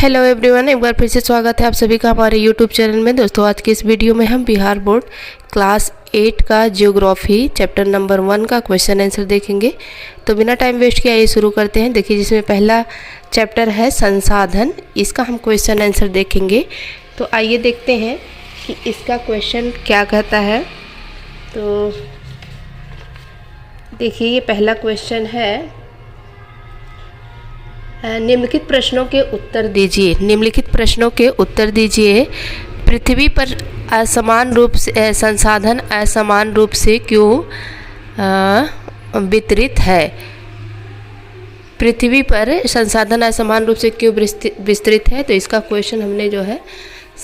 Hello everyone, एक बार फिर से स्वागत है आप सभी का हमारे यूट्यूब चैनल में। दोस्तों, आज के इस वीडियो में हम बिहार बोर्ड क्लास 8 का ज्योग्राफी चैप्टर नंबर 1 का क्वेश्चन आंसर देखेंगे। तो बिना टाइम वेस्ट किए आइए शुरू करते हैं। देखिए, जिसमें पहला चैप्टर है संसाधन, इसका हम क्वेश्चन आंसर देखेंगे। तो आइए देखते हैं कि इसका क्वेश्चन क्या कहता है। तो देखिए, ये पहला क्वेश्चन है, निम्नलिखित प्रश्नों के उत्तर दीजिए। निम्नलिखित प्रश्नों के उत्तर दीजिए। पृथ्वी पर असमान रूप से संसाधन असमान रूप से क्यों वितरित है? पृथ्वी पर संसाधन असमान रूप से क्यों विस्तृत है? तो इसका क्वेश्चन हमने जो है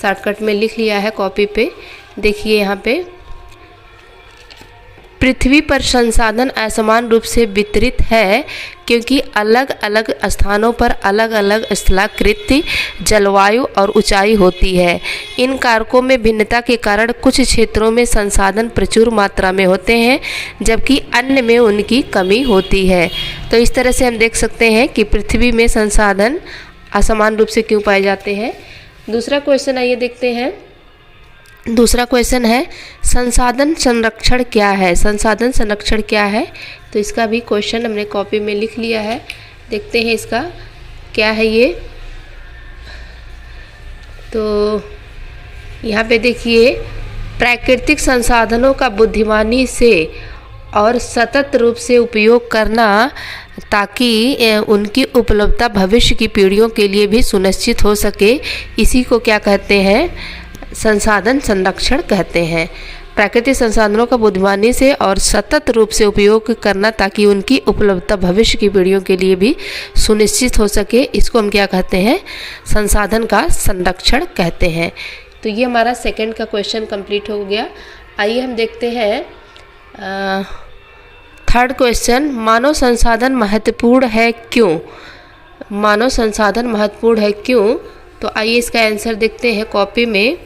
शॉर्टकट में लिख लिया है कॉपी पे। देखिए, यहाँ पे पृथ्वी पर संसाधन असमान रूप से वितरित है क्योंकि अलग अलग स्थानों पर अलग अलग स्थलाकृति, जलवायु और ऊंचाई होती है। इन कारकों में भिन्नता के कारण कुछ क्षेत्रों में संसाधन प्रचुर मात्रा में होते हैं जबकि अन्य में उनकी कमी होती है। तो इस तरह से हम देख सकते हैं कि पृथ्वी में संसाधन असमान रूप से क्यों पाए जाते हैं। दूसरा क्वेश्चन आइए देखते हैं। दूसरा क्वेश्चन है, संसाधन संरक्षण क्या है? संसाधन संरक्षण क्या है? तो इसका भी क्वेश्चन हमने कॉपी में लिख लिया है। देखते हैं इसका क्या है ये। तो यहाँ पे देखिए, प्राकृतिक संसाधनों का बुद्धिमानी से और सतत रूप से उपयोग करना ताकि उनकी उपलब्धता भविष्य की पीढ़ियों के लिए भी सुनिश्चित हो सके, इसी को क्या कहते हैं? संसाधन संरक्षण कहते हैं। प्राकृतिक संसाधनों का बुद्धिमानी से और सतत रूप से उपयोग करना ताकि उनकी उपलब्धता भविष्य की पीढ़ियों के लिए भी सुनिश्चित हो सके, इसको हम क्या कहते हैं? संसाधन का संरक्षण कहते हैं। तो ये हमारा सेकंड का क्वेश्चन कंप्लीट हो गया। आइए हम देखते हैं थर्ड क्वेश्चन, मानव संसाधन महत्वपूर्ण है क्यों? मानव संसाधन महत्वपूर्ण है क्यों? तो आइए इसका आंसर देखते हैं कॉपी में।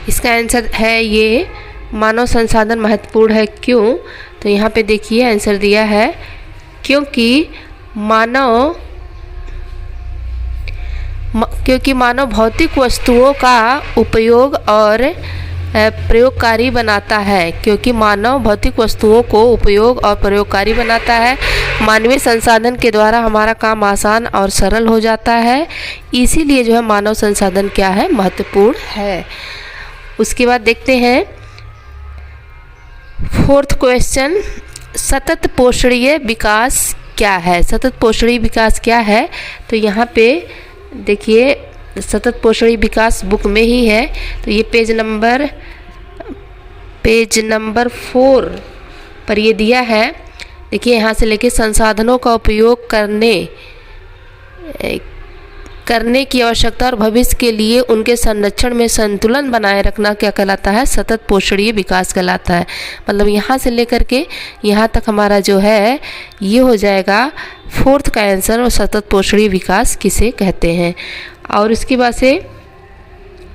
इसका आंसर है ये, मानव संसाधन महत्वपूर्ण है क्यों? तो यहाँ पे देखिए आंसर दिया है, क्योंकि मानव भौतिक वस्तुओं का उपयोग और प्रयोगकारी बनाता है। क्योंकि मानव भौतिक वस्तुओं को उपयोग और प्रयोगकारी बनाता है, मानवीय संसाधन के द्वारा हमारा काम आसान और सरल हो जाता है। इसीलिए जो है मानव संसाधन क्या है? महत्वपूर्ण है। उसके बाद देखते हैं फोर्थ क्वेश्चन, सतत पोषणीय विकास क्या है? सतत पोषणीय विकास क्या है? तो यहाँ पे देखिए, सतत पोषणीय विकास बुक में ही है। तो ये पेज नंबर 4 पर ये दिया है। देखिए, यहाँ से लेके संसाधनों का उपयोग करने की आवश्यकता और भविष्य के लिए उनके संरक्षण में संतुलन बनाए रखना क्या कहलाता है? सतत पोषणीय विकास कहलाता है। मतलब यहाँ से लेकर के यहाँ तक हमारा जो है ये हो जाएगा फोर्थ का आंसर, और सतत पोषणीय विकास किसे कहते हैं। और इसके बाद से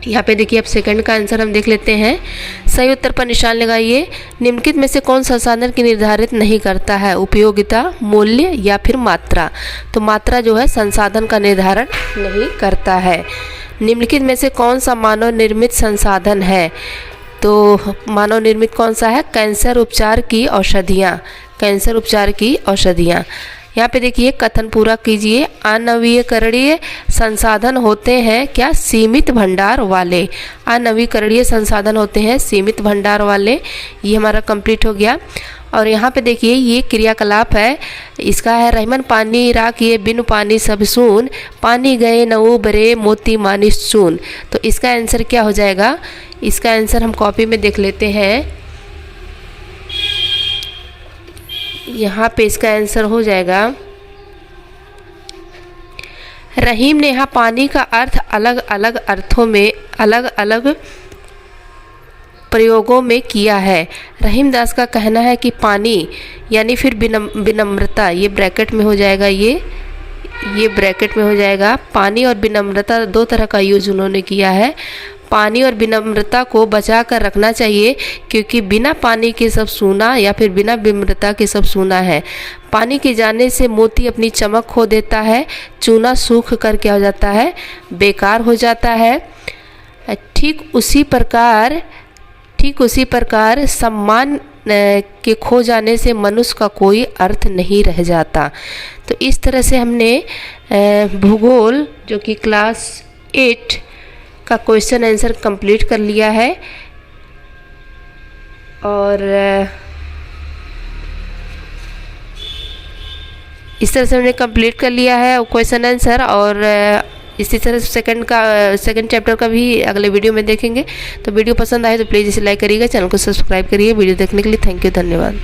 यहाँ पे देखिए, अब सेकंड का आंसर हम देख लेते हैं। सही उत्तर पर निशान लगाइए। निम्नलिखित में से कौन संसाधन की निर्धारित नहीं करता है? उपयोगिता, मूल्य या फिर मात्रा? तो मात्रा जो है संसाधन का निर्धारण नहीं करता है। निम्नलिखित में से कौन सा मानव निर्मित संसाधन है? तो मानव निर्मित कौन सा है? कैंसर उपचार की औषधियाँ। कैंसर उपचार की औषधियाँ। यहाँ पे देखिए, कथन पूरा कीजिए। अनवीकरणीय संसाधन होते हैं क्या? सीमित भंडार वाले। अनवीकरणीय संसाधन होते हैं सीमित भंडार वाले। ये हमारा कंप्लीट हो गया। और यहाँ पे देखिए, ये क्रियाकलाप है, इसका है रहमन पानी राखिए बिनु पानी सब सून, पानी गए न उबरे मोती मानी सून। तो इसका आंसर क्या हो जाएगा? इसका आंसर हम कॉपी में देख लेते हैं। यहाँ पे इसका आंसर हो जाएगा, रहीम ने यहाँ पानी का अर्थ अलग अलग अर्थों में अलग अलग प्रयोगों में किया है। रहीम दास का कहना है कि पानी यानी फिर विनम्रता, ये ब्रैकेट में हो जाएगा, ये ब्रैकेट में हो जाएगा। पानी और विनम्रता दो तरह का यूज उन्होंने किया है। पानी और विनम्रता को बचा कर रखना चाहिए क्योंकि बिना पानी के सब सूना या फिर बिना विनम्रता के सब सूना है। पानी के जाने से मोती अपनी चमक खो देता है, चूना सूख कर क्या हो जाता है, बेकार हो जाता है। ठीक उसी प्रकार सम्मान के खो जाने से मनुष्य का कोई अर्थ नहीं रह जाता। तो इस तरह से हमने भूगोल जो कि क्लास 8 का क्वेश्चन आंसर कंप्लीट कर लिया है। और इस तरह से हमने कंप्लीट कर लिया है क्वेश्चन आंसर। और इसी तरह सेकंड चैप्टर का भी अगले वीडियो में देखेंगे। तो वीडियो पसंद आए तो प्लीज़ इसे लाइक करिएगा, चैनल को सब्सक्राइब करिए। वीडियो देखने के लिए थैंक यू, धन्यवाद।